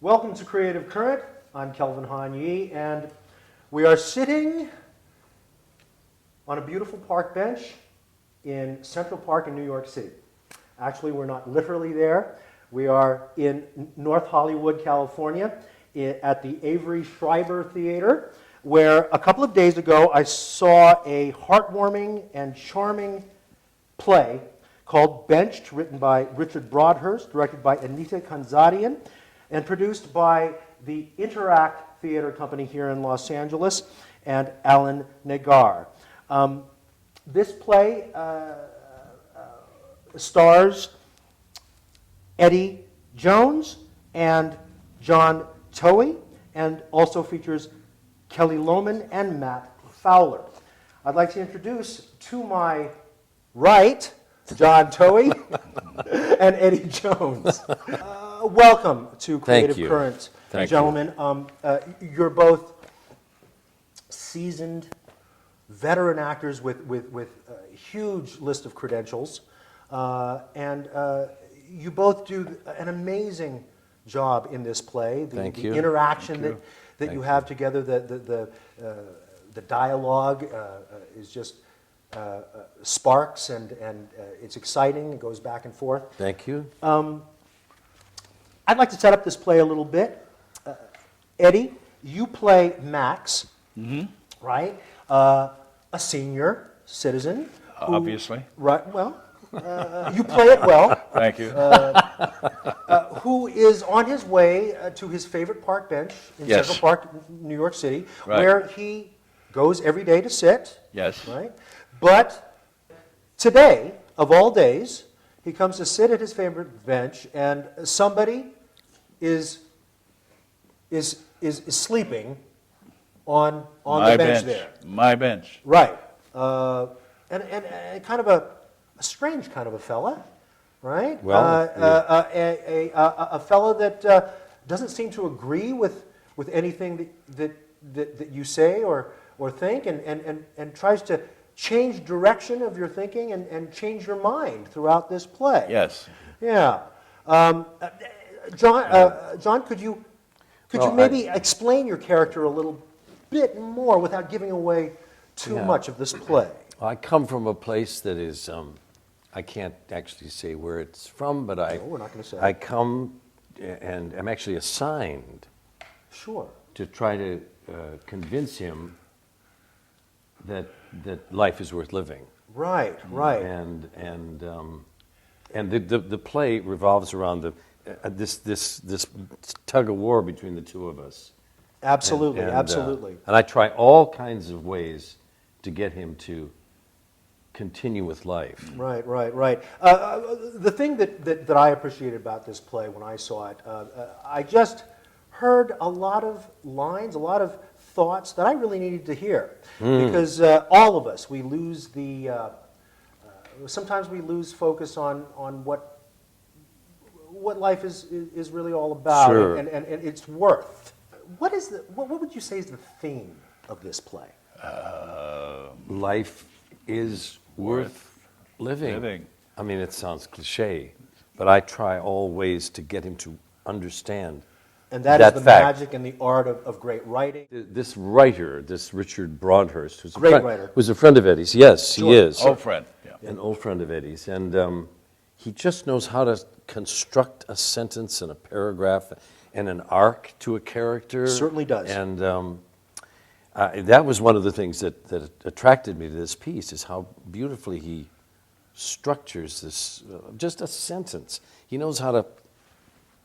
Welcome to Creative Current. I'm Kelvin and we are sitting on a beautiful park bench in Central Park in New York City. Actually, we're not literally there. We are in North Hollywood, California, at the Avery Schreiber Theatre, where a couple of days ago I saw a heartwarming and charming play called Benched, written by Richard Broadhurst, directed by Anita Khanzadian, and produced by the Interact Theater Company here in Los Angeles and Alan Naggar. This play stars Eddie Jones and John Towey, and also features Kelly Lohman and Matt Fowler. I'd like to introduce to my right John Towey and Eddie Jones. Welcome to Creative Current, gentlemen. You're both seasoned, veteran actors with a huge list of credentials, and you both do an amazing job in this play. The interaction that you have together, the dialogue is just sparks, and it's exciting. It goes back and forth. Thank you. I'd like to set up this play a little bit. Eddie, you play Max, right? A senior citizen. Obviously. Right, well, you play it well. Thank you. Who is on his way to his favorite park bench in Central Park, New York City, where he goes every day to sit. Yes. Right? But today, of all days, he comes to sit at his favorite bench, and somebody is sleeping on the bench there. My bench. Right. And kind of a strange kind of a fella, right? Well, a fellow that doesn't seem to agree with anything that you say or think, and tries to change direction of your thinking and change your mind throughout this play. Yes. Yeah. John, could you maybe explain your character a little bit more without giving away too much of this play? I come from a place that is, I can't actually say where it's from, but we're not going to say. I come and am actually assigned to try to convince him that life is worth living. Right. And the play revolves around this tug of war between the two of us. Absolutely. And I try all kinds of ways to get him to continue with life. Right. The thing that I appreciated about this play when I saw it, I just heard a lot of lines, a lot of thoughts that I really needed to hear, because all of us, we lose sometimes we lose focus on what life is really all about, and its worth. What would you say is the theme of this play? Life is worth living. I mean, it sounds cliche, but I try all ways to get him to understand. And that is the magic and the art of great writing. This writer, this Richard Broadhurst, who's a friend of Eddie's. Yes, he is. Old friend. Yeah. An old friend of Eddie's. And he just knows how to construct a sentence and a paragraph and an arc to a character. Certainly does. And that was one of the things that attracted me to this piece, is how beautifully he structures this, just a sentence. He knows how to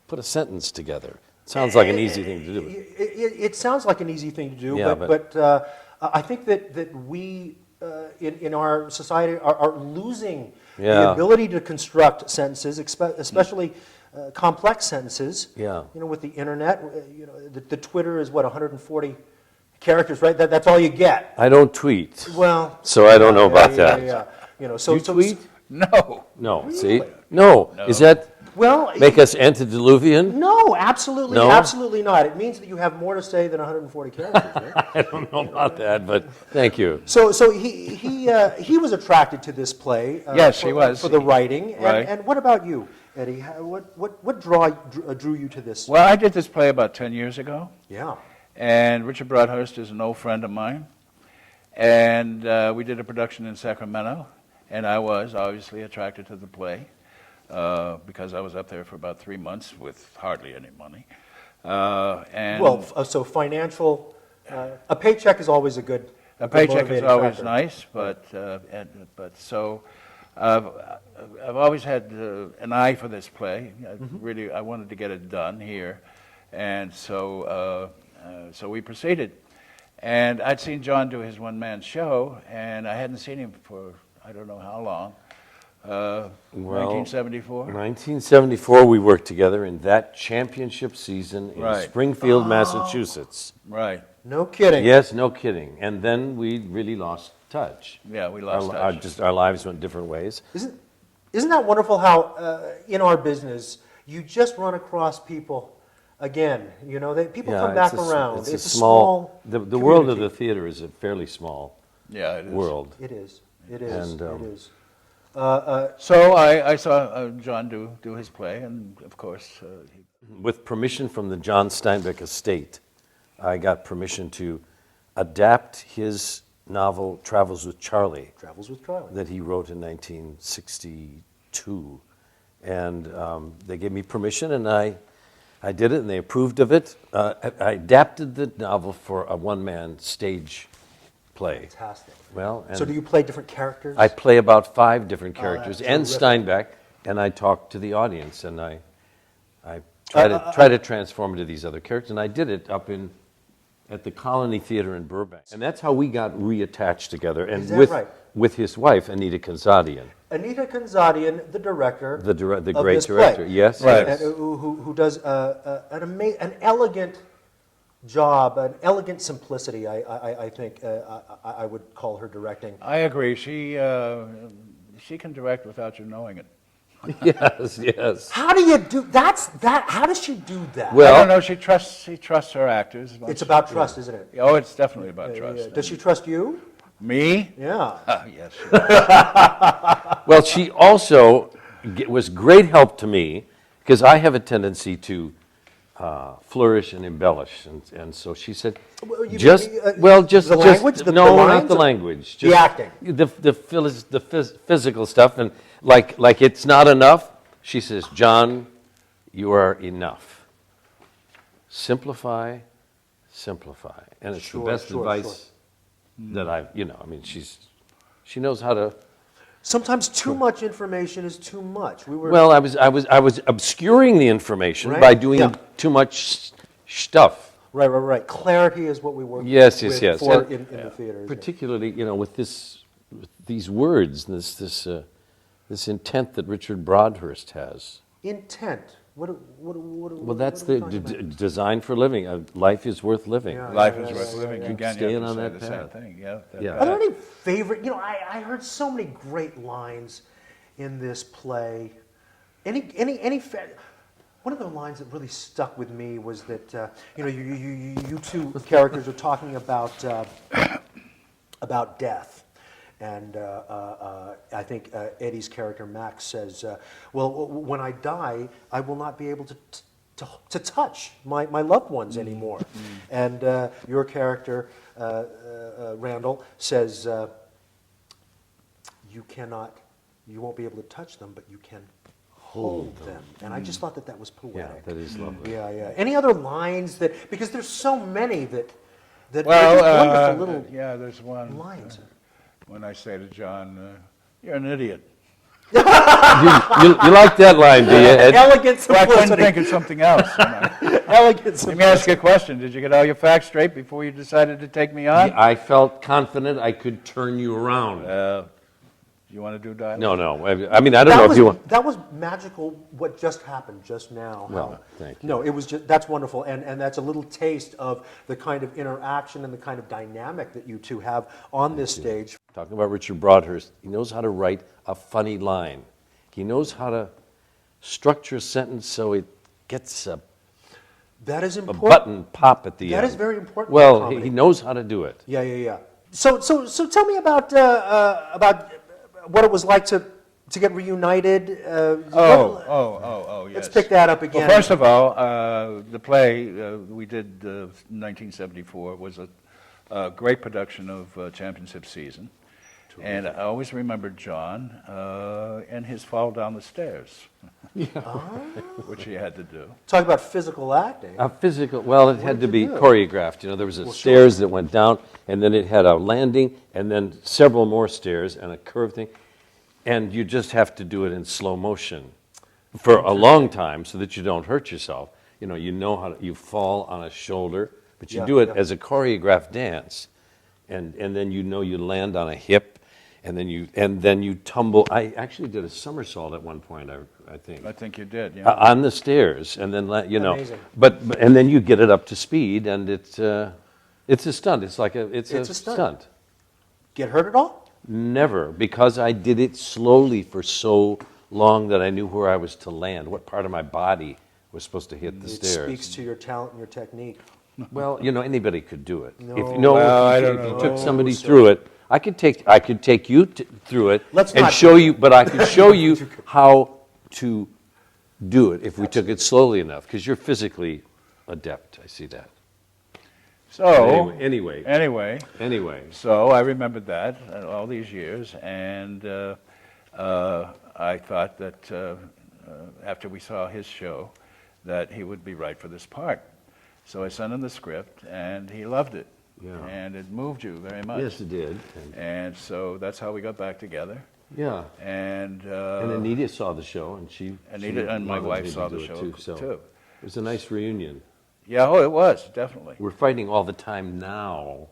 put a sentence together. Sounds like an easy thing to do. It sounds like an easy thing to do, Yeah, but I think that we in our society are losing the ability to construct sentences, especially complex sentences. Yeah. You know, with the internet, the Twitter is 140 characters, right? That's all you get. I don't tweet. Well, so I don't know about that. Yeah. You know, you tweet? No. No. See? No. Is that make us antediluvian? No, absolutely not. It means that you have more to say than 140 characters. Right? I don't know about that, but thank you. So he was attracted to this play. Yes, he was for the writing. Right. And what about you, Eddie, what drew you to this? Well, I did this play about 10 years ago, Yeah. and Richard Broadhurst is an old friend of mine. And we did a production in Sacramento, and I was obviously attracted to the play because I was up there for about 3 months with hardly any money. And Well, so financial, a paycheck is always a good. a paycheck is motivating always factor. nice, but so I've always had an eye for this play. I wanted to get it done here, and so we proceeded. And I'd seen John do his one-man show, and I hadn't seen him for I don't know how long. 1974. 1974, we worked together in that championship season in Right. Springfield, Massachusetts. Right. No kidding. Yes, no kidding. And then we really lost touch. Yeah, we lost touch. Our lives went different ways. Isn't that wonderful how in our business you just run across people again? You know, people come back around. It's a small. The world of community. the theater is a fairly small Yeah, it is. world. It is. It is. And, it is. So I saw John do his play, and of course, With permission from the John Steinbeck estate, I got permission to adapt his novel Travels with Charlie Travels with Charlie. that he wrote in 1962. And they gave me permission, and I did it, and they approved of it. I adapted the novel for a one-man stage play. Fantastic. Well, and So do you play different characters? I play about 5 different characters that's and terrific. Steinbeck, and I talk to the audience, and I try to transform into these other characters, and I did it up at the Colony Theater in Burbank, and that's how we got reattached together, and Is that right? with his wife Anita Khanzadian, Anita Khanzadian, the director. the of great this director. play. Yes, Right. yes. And who does an elegant job, an elegant simplicity. I think I would call her directing. I agree. She can direct without you knowing it. Yes, yes. How do you do that? How does she do that? Well- I don't know. She trusts her actors. as much It's as about she trust, can. isn't it? Oh, it's definitely about trust. Does she trust you? Me? Yeah. Yes. Well, she also was great help to me because I have a tendency to flourish and embellish, and so she said, Well, you just mean, just the language, the no, lines, not the or language, the just acting? the physical stuff, and like it's not enough. She says, John, you are enough. Simplify, and it's Sure, the best sure, advice that I mean, she knows how to. Sometimes too much information is too much. We were Well, I was obscuring the information Right? by doing Yeah. too much stuff. right. Clarity is what we work Yes. with And, for in the theater. isn't it? particularly, with these words, and this intent that Richard Broadhurst has. Intent. Well, that's what are the we talking about? design for living. Life is worth living. Yeah. Life is worth living. Keep Again, you staying have to on say that the same path. thing. Yeah. Yeah. Are there any favorite? I heard so many great lines in this play. One of the lines that really stuck with me was that you two characters are talking about death, and I think Eddie's character Max says, "Well, when I die, I will not be able to touch my loved ones anymore," and your character Randall says, "You won't be able to touch them, but you can hold them." And I just thought that was Yeah, poetic. that is lovely. Yeah. Any other lines because there's so many that are just Well, wonderful little yeah, there's one. lines. When I say to John, "You're an idiot." You like that line, do you, Ed? Elegant Well, I couldn't simplicity. think of something else. Elegant Let me ask you a question. Did you get all your facts straight before you decided to take me on? I felt confident I could turn you around. Do you want to do dialogue? No. I mean, I don't know if you want. That was magical. What just happened just now? Well, thank you. No, it was that's wonderful, and that's a little taste of the kind of interaction and the kind of dynamic that you two have on this stage. Talking about Richard Broadhurst, he knows how to write a funny line. He knows how to structure a sentence so it gets a That is a important. button pop at the end. That is very important. Well, in comedy. he knows how to do it. Yeah. So tell me about what it was like to to get reunited. Yes. Let's pick that up again. Well, first of all, the play we did in 1974 was a great production of Championship Season. And I always remember John and his fall down the stairs, which he had to do. Talk about physical acting. Physical, well, it had to be choreographed. You know, there was stairs that went down, and then it had a landing, and then several more stairs and a curved thing. And you just have to do it in slow motion for a long time so that you don't hurt yourself. You know how you fall on a shoulder, but you do it as a choreographed dance. And then you land on a hip. And then you tumble. I actually did a somersault at one point. I think. I think you did. Yeah. On the stairs, and then Amazing. But and then you get it up to speed, and it's a stunt. It's like it's a stunt. Get hurt at all? Never, because I did it slowly for so long that I knew where I was to land, what part of my body was supposed to hit the stairs. It speaks to your talent and your technique. Well, anybody could do it. No. If you took somebody through it. I could take you through it and show you, but I could show you how to do it if we took it slowly enough, because you're physically adept. I see that. So anyway. So I remembered that all these years, and I thought that after we saw his show, that he would be right for this part. So I sent him the script, and he loved it. Yeah. And it moved you very much. Yes, it did. And so that's how we got back together. Yeah. And Anita saw the show, and Anita and my wife saw the show too. It was a nice reunion. Yeah, it was, definitely. We're fighting all the time now,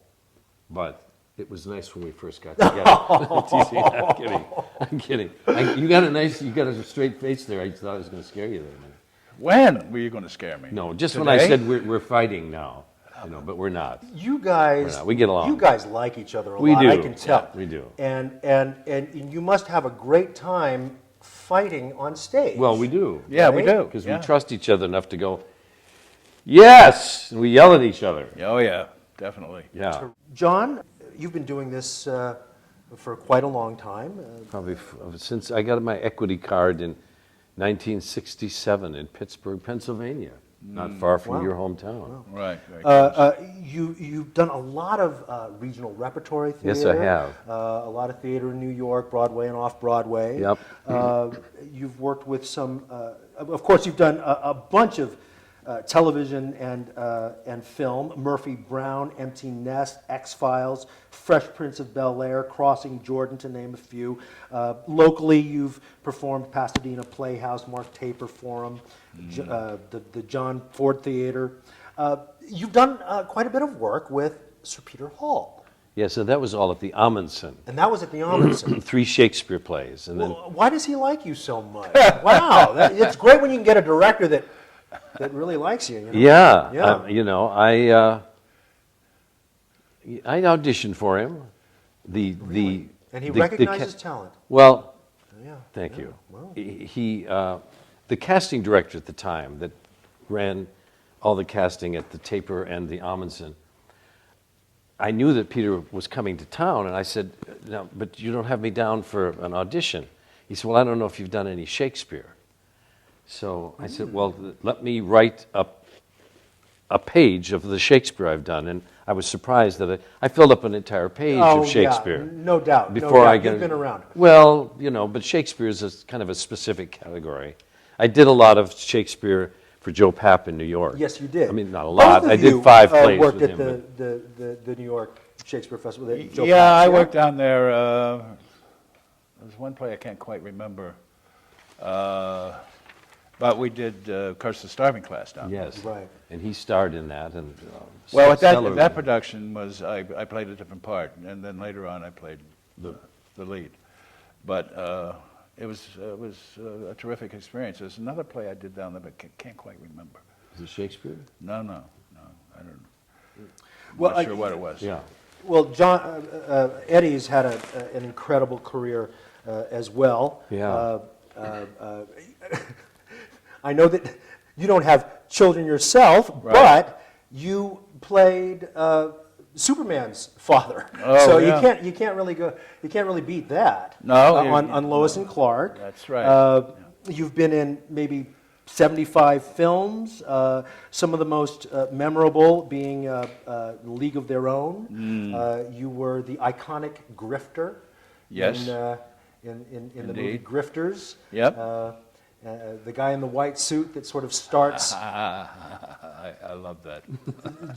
but it was nice when we first got together. I'm kidding. You got a straight face there. I thought I was going to scare you there. When were you going to scare me? No, just Today? when I said we're fighting now. But we're not. You guys, we get along. You guys like each other a lot. We do. I can tell. Yeah, we do. And you must have a great time fighting on stage. Well, we do. Yeah, we do. Because we trust each other enough to go, yes! And we yell at each other. Oh, yeah, definitely. Yeah. John, you've been doing this for quite a long time. Probably since I got my equity card in 1967 in Pittsburgh, Pennsylvania. Not far from your hometown. Right. You've done a lot of regional repertory theater. Yes, I have. A lot of theater in New York, Broadway and off-Broadway. Yep. You've worked with some, of course, you've done a bunch of television and film. Murphy Brown, Empty Nest, X-Files, Fresh Prince of Bel-Air, Crossing Jordan, to name a few. Locally, you've performed Pasadena Playhouse, Mark Taper Forum, the John Ford Theater. You've done quite a bit of work with Sir Peter Hall. Yeah, so that was all at the Amundsen. And that was at the Amundsen. 3 Shakespeare plays. And then Why does he like you so much? Wow, it's great when you can get a director that really likes you. Yeah. I auditioned for him. And he recognizes talent. Well, Yeah. thank you. Wow. He the casting director at the time that ran all the casting at the Taper and the Amundsen, I knew that Peter was coming to town, and I said, "No, but you don't have me down for an audition." He said, "Well, I don't know if you've done any Shakespeare." So I said, "Well, let me write up a page of the Shakespeare I've done." And I was surprised that I filled up an entire page of Shakespeare. Yeah, no doubt. Before I You've been around. Well, but Shakespeare is kind of a specific category. I did a lot of Shakespeare for Joe Papp in New York. Yes, you did. I mean, not a lot. Both of I did you, 5 plays worked with at him. the New York Shakespeare Festival. Joe Yeah, Papp. I worked down there. There's one play I can't quite remember. But we did Curse the Starving Class down there. Yes. Right. And he starred in that. And Well, at stellar. that production was I played a different part, and then later on I played the lead. But it was a terrific experience. There's another play I did down there, but can't quite remember. Is it Shakespeare? No, I don't. Well, Not sure what it was. Yeah. Well, John, Eddie's had an incredible career as well. Yeah. I know that you don't have children yourself, Right. but you played Superman's father. Oh, So yeah. you can't really beat that. No, on Lois and Clark. That's right. You've been in maybe 75 films. Some of the most memorable being League of Their Own. You were the iconic grifter. Yes. In the movie Indeed. Grifters. Yep. The guy in the white suit that sort of starts I love that.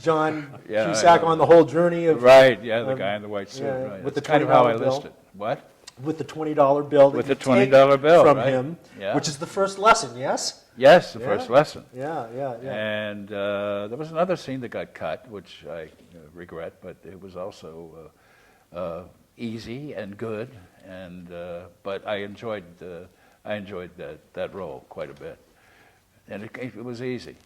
John Yeah, I Cusack know. on the whole journey of Right, yeah, the guy in the white suit. yeah, Right. with That's the kind of how I $20 bill. listed. What? with the $20 bill that With you the $20 take bill, from right. him, Yeah. which is the first lesson, yes? Yes, the Yeah. first lesson. Yeah. And there was another scene that got cut, which I regret, but it was also easy and good. And but I enjoyed that role quite a bit, and it was easy.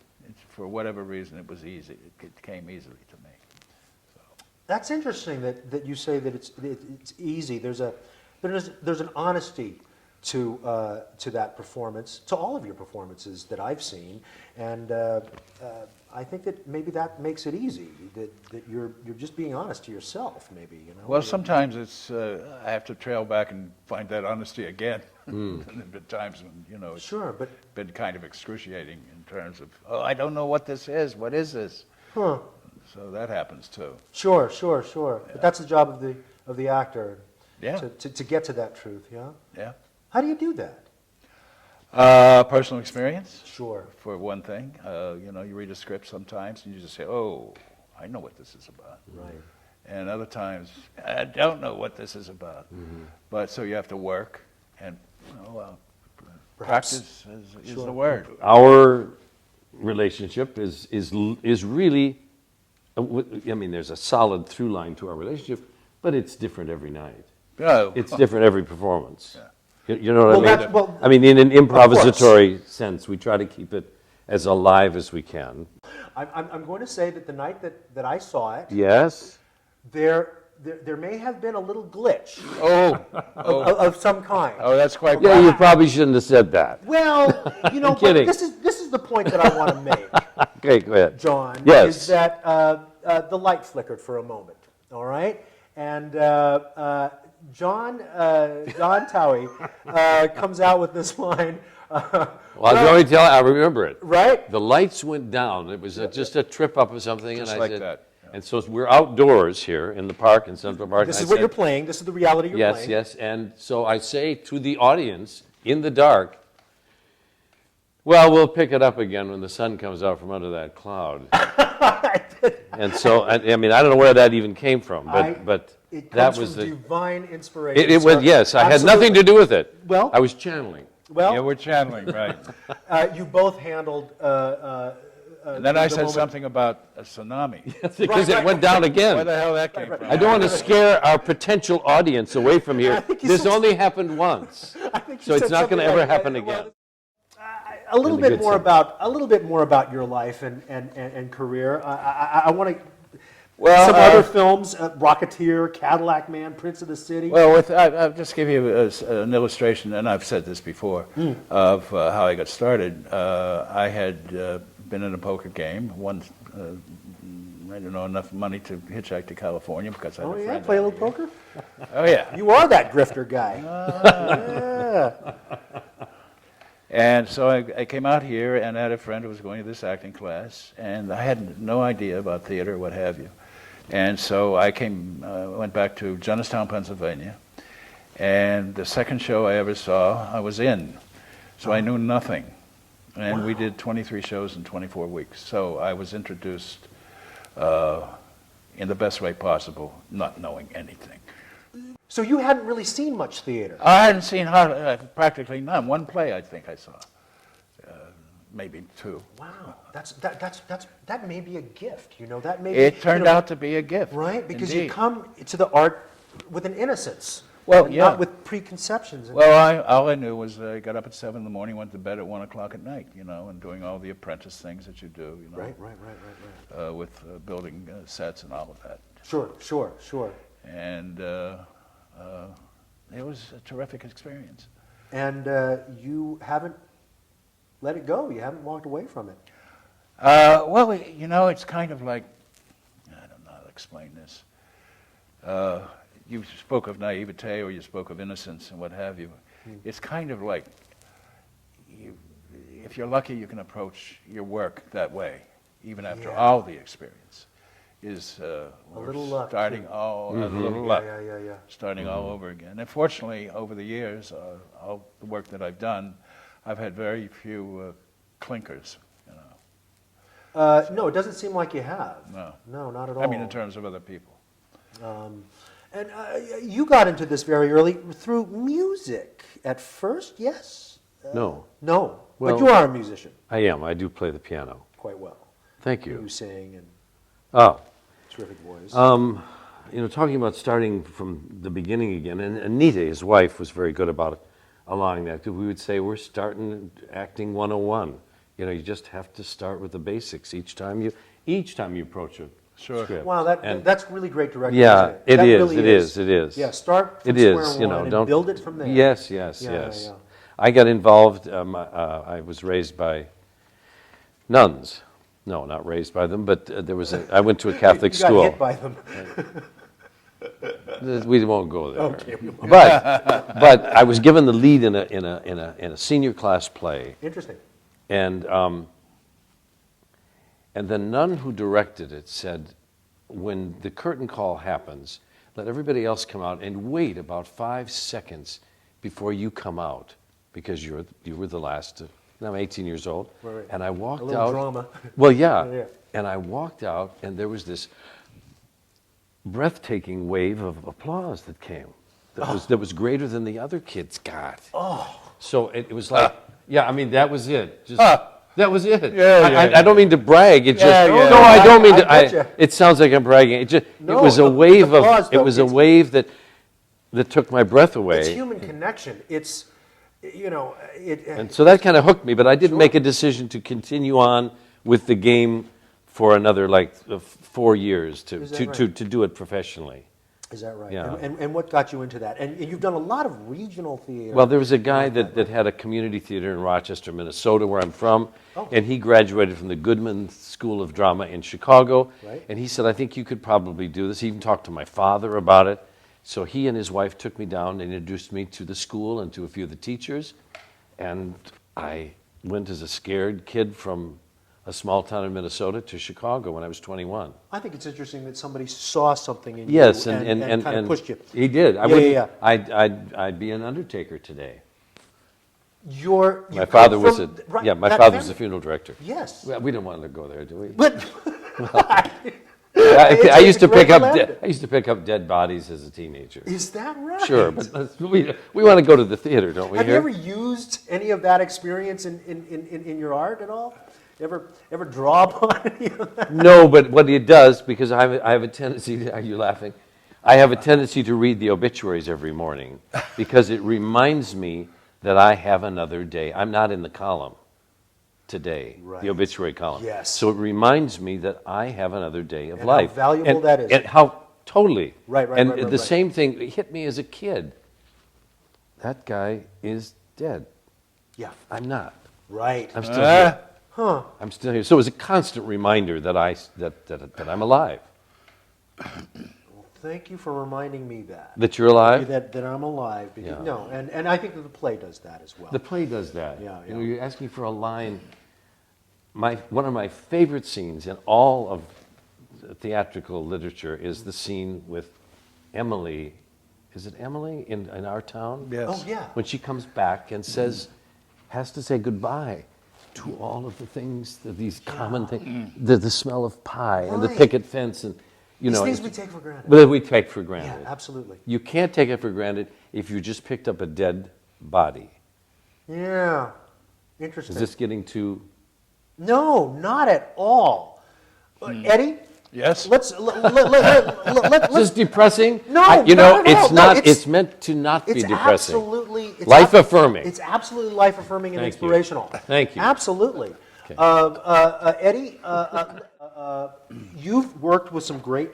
For whatever reason, it was easy. It came easily to me. That's interesting that you say that it's easy. There's an honesty to that performance, to all of your performances that I've seen, and I think that maybe that makes it easy. That you're just being honest to yourself, maybe, you know. Well, sometimes it's I have to trail back and find that honesty again. And there have been times when it's Sure, but been kind of excruciating in terms of I don't know what this is. What is this? huh? So that happens too. Sure. But that's the job of the actor. Yeah. To get to that truth. Yeah. Yeah. How do you do that? Personal experience. Sure. For one thing, you read a script sometimes and you just say, "Oh, I know what this is about." Right. And other times, I don't know what this is about. But so you have to work and Perhaps. practice is Sure. the word. Our relationship is really, I mean, there's a solid through line to our relationship, but it's different every night. Oh, It's different every performance. You know what Well, I mean? that's- well, I mean, in an course. improvisatory sense, we try to keep it as alive as we can. I'm going to say that the night that I saw it, Yes? there may have been a little glitch oh, of some kind. that's quite Yeah, you probably shouldn't have said that. Well, but kidding. this is the point that I want to make, Okay, go ahead. John. Yes. Is that the light flickered for a moment, all right? And John Towey comes out with this line. Well, let me tell you, I remember it. Right? The lights went down. It was just a trip up or something. Just and I like said, that. And so we're outdoors here in the park, in Central Park. This and is I what you're said, playing. This is the reality you're Yes, playing. yes. And so I say to the audience in the dark, well, we'll pick it up again when the sun comes out from under that cloud. And so, I mean, I don't know where that even came from, but It that comes was from the. divine inspiration. It was, sir. yes, I had Absolutely. nothing to do with it. Well- I was channeling. Well, Yeah, we're channeling, right. you both handled. And then I the said moment- something about a tsunami. Because it went down Where again. the hell that came from? I don't want to scare our potential audience away from I here. think you This said- only happened once. I think you So it's said not going to something ever like, happen well, again. A little In the bit good more sense. about your life and career. I want to. Well, Some other films: Rocketeer, Cadillac Man, Prince of the City. Well, I'll just give you an illustration, and I've said this before, of how I got started. I had been in a poker game, won, I don't know, enough money to hitchhike to California because I had Oh a yeah, friend. play a out little here. poker. Oh, yeah. You are that grifter guy. Yeah. And so I came out here, and I had a friend who was going to this acting class, and I had no idea about theater or what have you. And so I went back to Johnstown, Pennsylvania, and the second show I ever saw, I was in. So I knew nothing. And we did 23 shows in 24 weeks. So I was introduced in the best way possible, not knowing anything. So you hadn't really seen much theater. I hadn't seen practically none. One play I think I saw, maybe two. Wow, that may be a gift. You know, that may. It turned out to be a gift. right because Indeed. you come to the art with an innocence. Well, and yeah. not with preconceptions. Well, all I knew was I got up at 7 in the morning, went to bed at 1 o'clock at night, and doing all the apprentice things that you do, Right. with building sets and all of that. Sure. And it was a terrific experience. And you haven't let it go. You haven't walked away from it. Well, it's kind of like, I don't know how to explain this. You spoke of naivete, or you spoke of innocence and what have you. It's kind of like, if you're lucky, you can approach your work that way, even after all the experience. Is little luck, starting too. a little luck, Yeah. starting all over again. And fortunately, over the years, all the work that I've done, I've had very few clinkers. You know. No, it doesn't seem like you have. No. No, not at all. I mean, in terms of other people. And you got into this very early through music at first, yes? No. No, Well, but you are a musician I am. I do play the piano. quite well. Thank You you. sing and Oh, terrific voice. you know, talking about starting from the beginning again, and Anita, his wife, was very good about allowing that. We would say, we're starting acting 101. You know, you just have to start with the basics each time you approach a Sure. script. Wow, And- that's really great directing. Yeah, isn't it That is, really it is, it is. Yeah, start from It square is, one you know, and don't build it from there. Yes. Yeah. I got involved. I was raised by nuns. No, not raised by them, but I went to a Catholic you school. got hit by them. We won't go there. Okay, we won't. But I was given the lead in a senior class play, Interesting. and the nun who directed it said, when the curtain call happens, let everybody else come out and wait about 5 seconds before you come out, because you were the last. And I'm 18 years old, Right. and I walked A little out. drama. Well, yeah. Yeah. And I walked out, and there was this breathtaking wave of applause that came. That was greater than the other kids got. Oh. So it was like, yeah, I mean, that was it. Just, that was it. I don't mean to brag. It just, yeah. no, I don't mean to. I getcha. It sounds like I'm bragging. It No, was a the wave applause, of. It though, was a it's- wave that took my breath away. It's human connection. It's, you know, And so that kind of hooked me, but I didn't make a decision to continue on with the game for another 4 years to Is that right? to do it professionally. Is that right? Yeah. And what got you into that? And you've done a lot of regional theater. Well, there was a guy that had a community theater in Rochester, Minnesota, where I'm from, Oh. and he graduated from the Goodman School of Drama in Chicago. Right. And he said, I think you could probably do this. He even talked to my father about it. So he and his wife took me down and introduced me to the school and to a few of the teachers. And I went as a scared kid from a small town in Minnesota to Chicago when I was 21. I think it's interesting that somebody saw something in Yes, you and kind of pushed you. He did. Yeah. I'd be an undertaker today. You My father come was from- a right, my that father was family. a funeral director. Yes. Well, we didn't want to go there, do we? But I used to great pick up left. I used to pick up dead bodies as a teenager. is that right? Sure, but we want to go to the theater, don't we? Have you here? ever used any of that experience in your art at all? Ever draw upon any of that? No, but what it does, because I have a tendency to, are you laughing? I have a tendency to read the obituaries every morning because it reminds me that I have another day. I'm not in the column today, Right. the obituary column. Yes. So it reminds me that I have another day of And how life. valuable that is. And how, totally. Right, And right, the right. same thing hit me as a kid. That guy is dead. Yeah. I'm not. Right. I'm still here. Huh. I'm still here. So it was a constant reminder that that I'm alive. Well, thank you for reminding me that. That you're alive? That I'm alive. Because, Yeah. No, and I think that the play does that as well. The play does that. Yeah, You know, yeah. you're asking for a line. One of my favorite scenes in all of theatrical literature is the scene with Emily. Is it Emily in Our Town? Yes. Oh, yeah. When she comes back and has to say goodbye to all of the things, these common things, the smell of pie and the Right. picket fence, and you These know, things we take for granted. that we take for Yeah, granted. absolutely. You can't take it for granted if you just picked up a dead body. Yeah. Interesting. Is this getting too? No, not at all. Eddie, Yes. let's Is this depressing? No, you know, not at all. it's No, not. it's- It's meant to not be it's depressing. absolutely it's Life affirming. It's absolutely life affirming and Thank you. inspirational. Thank you. Absolutely. Okay. Eddie, you've worked with some great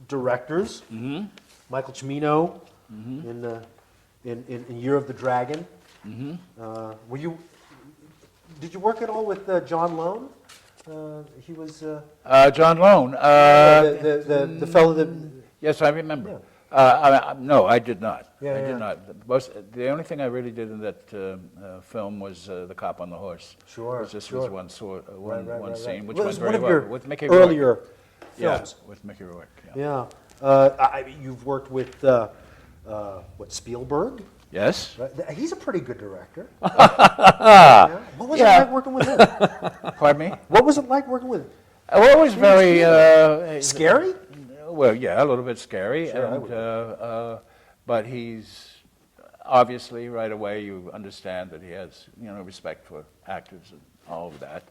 directors. Mm-hmm. Michael Cimino in Year of the Dragon. Mm-hmm. Did you work at all with John Lone? He was John Lone. the fellow that. Yes, I remember. Yeah. No, I did not. Yeah, I yeah. did not. The only thing I really did in that film was The Cop on the Horse. Sure, Which just sure. was one scene, which Well, went it was very one of well your with Mickey earlier Rourke. films. Yeah, with Mickey Rourke. Yeah. Yeah. You've worked with Spielberg? Yes. Right? He's a pretty good director. Yeah. What was it like working with him? Pardon me? What was it like working with him? Well, it was very Scary? Well, yeah, a little bit scary, Sure, I and would. but he's obviously right away you understand that he has respect for actors and all of that,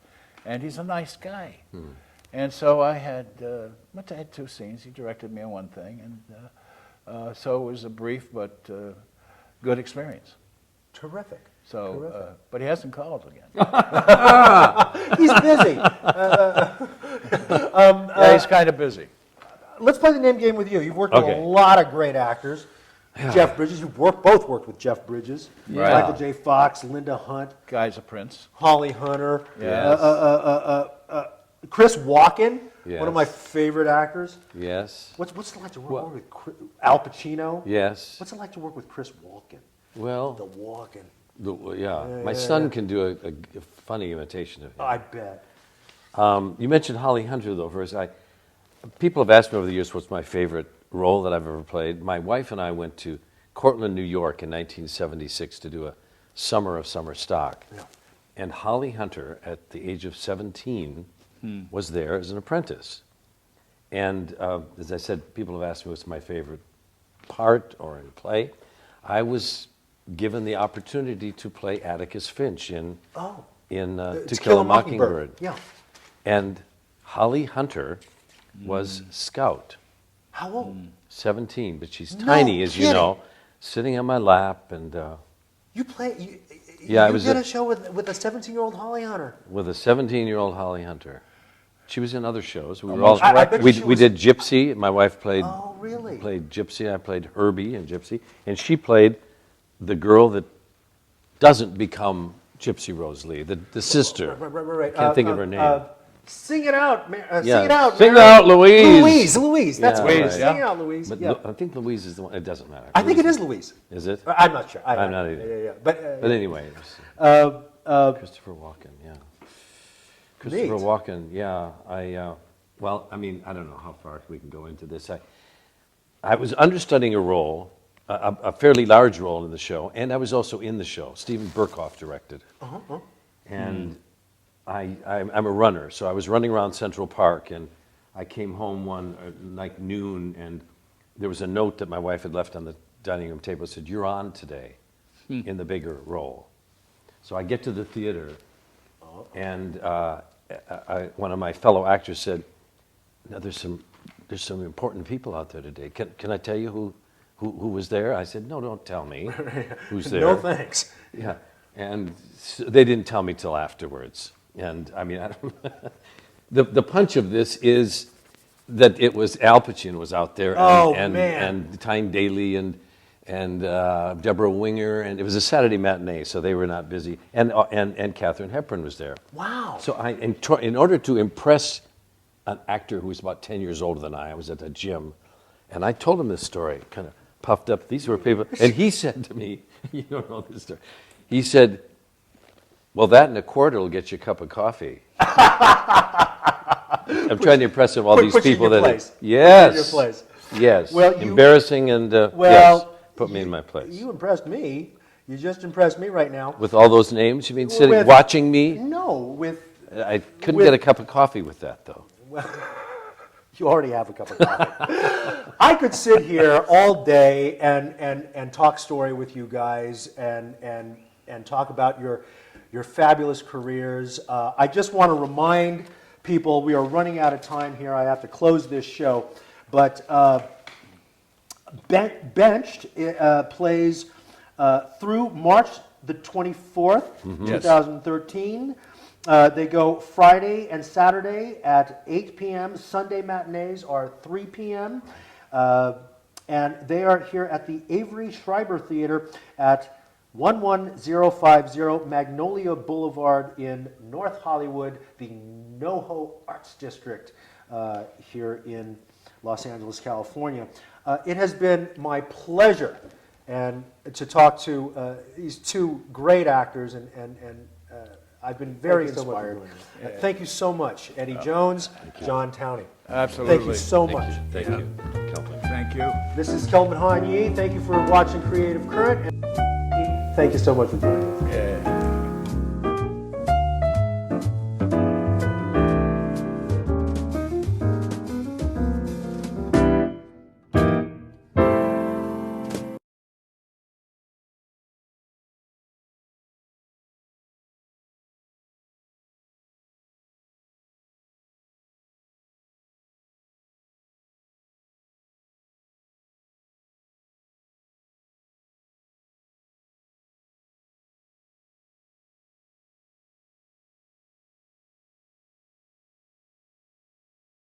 and he's a nice guy. And so I had 2 scenes. He directed me on one thing, and so it was a brief but good experience. Terrific. So, Terrific. but he hasn't called again. He's busy. Yeah, he's kind of busy. Let's play the name game with you. You've worked with Okay. a lot of great actors. Jeff Bridges. You've both worked with Jeff Bridges. Right. Michael J. Fox, Linda Hunt, Guy's a prince. Holly Hunter. Yes. Chris Walken, Yes. one of my favorite acters. Yes. What's it like to work with Al Pacino? Yes. What's it like to work with Chris Walken? The Well, Walken. my son can do a funny imitation of him. I bet. You mentioned Holly Hunter, though, first. People have asked me over the years what's my favorite role that I've ever played. My wife and I went to Cortland, New York in 1976 to do a summer of summer stock. Yeah. And Holly Hunter, at the age of 17, was there as an apprentice. And as I said, people have asked me what's my favorite part or in play. I was given the opportunity to play Atticus Finch in Oh. To Kill a Mockingbird. Yeah. And Holly Hunter was Scout, How old? 17, but she's No tiny, as you kidding. know, sitting on my lap and You play. You, Yeah, I you was did a- a show with a 17-year-old Holly Hunter. with a 17-year-old Holly Hunter. She was in other shows. We were Almost all I bet we, she we was- did Gypsy. My wife played Oh, really? played Gypsy. I played Herbie in Gypsy, and she played the girl that doesn't become Gypsy Rose Lee, the sister. Right. Can't think of her name. Sing it out, Yeah, sing it out. sing it Mary. out, Louise. Louise. That's Yeah, right. right. Sing it out, Louise. But Yeah. I think Louise is the one. It doesn't matter. I think it is Louise. Is it? I'm not sure. I'm not either. Yeah. But But anyway, it was uh, Christopher Walken. Yeah. Christopher Neat. Walken. Yeah. Well, I mean, I don't know how far we can go into this. I was understudying a role, a fairly large role in the show, and I was also in the show. Stephen Burkhoff directed. And I'm a runner, so I was running around Central Park, and I came home like noon, and there was a note that my wife had left on the dining room table. It said, "You're on today," in the bigger role. So I get to the theater, and one of my fellow actors said, "Now there's some important people out there today. Can I tell you who was there?" I said, "No, don't tell me who's there." no thanks. Yeah, and they didn't tell me till afterwards. And I mean, the punch of this is that it was Al Pacino was out there, and and Tyne Daly and Deborah Winger, and it was a Saturday matinee, so they were not busy. And Katharine Hepburn was there. Wow. So in order to impress an actor who was about 10 years older than I was at the gym, and I told him this story, kind of puffed up. These were people, and he said to me, "You don't know this story." He said, "Well, that and a quarter will get you a cup of coffee." I'm trying to impress him. All these put you in people your that place. yes, Put you in your place. yes, Well, you- embarrassing and Well, yes, put me in my place. You impressed me. You just impressed me right now. With all those names, you mean sitting With- watching me? No, with I couldn't with- get a cup of coffee with that though. you already have a cup of coffee. I could sit here all day and talk story with you guys and talk about your fabulous careers. I just want to remind people we are running out of time here. I have to close this show, but Benched plays through March the 24th, 2013. They go Friday and Saturday at 8 p.m. Sunday matinees are 3 p.m. And they are here at the Avery Schreiber Theatre at 11050 Magnolia Boulevard in North Hollywood, the NoHo Arts District here in Los Angeles, California. It has been my pleasure and to talk to these two great actors, and I've been very inspired. Thank you so much, Eddie Jones, John Towey. Absolutely. Thank you so much. Thank you, Kelvin. Thank you. This is Kelvin Han Yee. Thank you for watching Creative Current. And thank you so much for joining us.